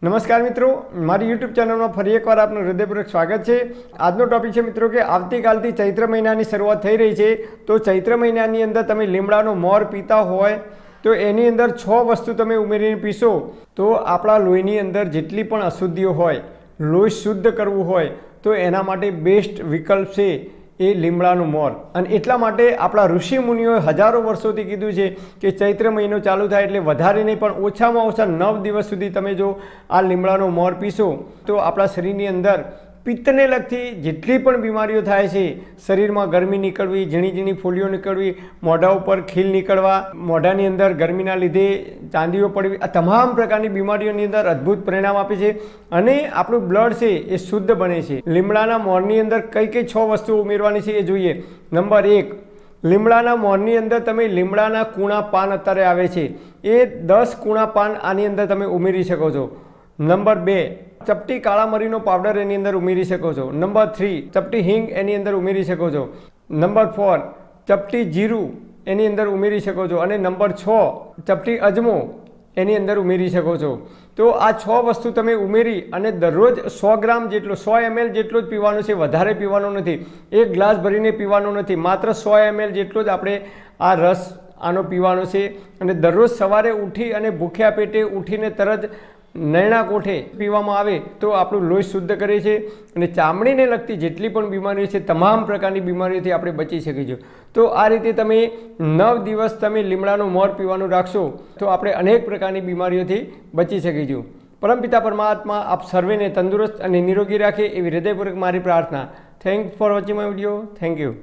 નમસ્કાર મિત્રો, મારી યુટ્યુબ ચેનલમાં ફરી એકવાર આપનું હૃદયપૂર્વક સ્વાગત છે। આજનો ટોપિક છે મિત્રો કે આવતીકાલથી ચૈત્ર મહિનાની શરૂઆત થઈ રહી છે। તો ચૈત્ર મહિનાની અંદર તમે લીમડાનો મોર પીતા હોય તો એની અંદર 6 વસ્તુ તમે ઉમેરીને પીશો તો આપણા લોહીની અંદર જેટલી પણ અશુદ્ધિઓ હોય, લોહી શુદ્ધ કરવું હોય તો એના માટે બેસ્ટ વિકલ્પ છે એ લીમડાનું મોર। અને એટલા માટે આપણા ઋષિ મુનિઓએ હજારો વર્ષોથી કીધું છે કે ચૈત્ર મહિનો ચાલુ થાય એટલે વધારે નહીં પણ ઓછામાં ઓછા 9 દિવસ સુધી તમે જો આ લીમડાનો મોર પીશો તો આપણા શરીરની અંદર પિત્તને લગતી જેટલી પણ બીમારીઓ થાય છે, શરીરમાં ગરમી નીકળવી, ઝીણી ઝીણી ફોલ્લીઓ નીકળવી, મોઢા ઉપર ખીલ નીકળવા, મોઢાની અંદર ગરમીના લીધે ચાંદીઓ પડવી, આ તમામ પ્રકારની બીમારીઓની અંદર અદ્ભુત પરિણામ આપે છે અને આપણું બ્લડ છે એ શુદ્ધ બને છે। લીમડાના મોરની અંદર કઈ કઈ 6 વસ્તુઓ ઉમેરવાની છે એ જોઈએ। નંબર 1, લીમડાના મોરની અંદર તમે લીમડાના કૂણા પાન અત્યારે આવે છે એ 10 કૂણા પાન આની અંદર તમે ઉમેરી શકો છો। નંબર 2, ચપટી કાળા મરીનો પાવડર એની અંદર ઉમેરી શકો છો। નંબર 3, ચપટી હિંગ એની અંદર ઉમેરી શકો છો। નંબર 4, ચપટી જીરું એની અંદર ઉમેરી શકો છો અને નંબર 6, ચપટી અજમો એની અંદર ઉમેરી શકો છો। તો આ 6 વસ્તુ તમે ઉમેરી અને દરરોજ 100 ગ્રામ જેટલો 100 ml જેટલો જ પીવાનો છે, વધારે પીવાનો નથી। 1 ગ્લાસ ભરીને પીવાનો નથી, માત્ર 100 ml જેટલો જ આપણે આ રસ આનો પીવાનો છે અને દરરોજ સવારે ઉઠી અને ભૂખ્યા પેટે ઉઠીને તરત નયણા કોઠે પીવામાં આવે તો આપણું લોહી શુદ્ધ કરે છે અને ચામડીને લગતી જેટલી પણ બીમારીઓ છે તમામ પ્રકારની બીમારીઓથી આપણે બચી શકીશું। તો આ રીતે તમે 9 દિવસ તમે લીમડાનું મોર પીવાનું રાખશો તો આપણે અનેક પ્રકારની બીમારીઓથી બચી શકીશું। પરમપિતા પરમાત્મા આપ સર્વેને તંદુરસ્ત અને નિરોગી રાખે એવી હૃદયપૂર્વક મારી પ્રાર્થના। Thanks for watching my video. Thank you.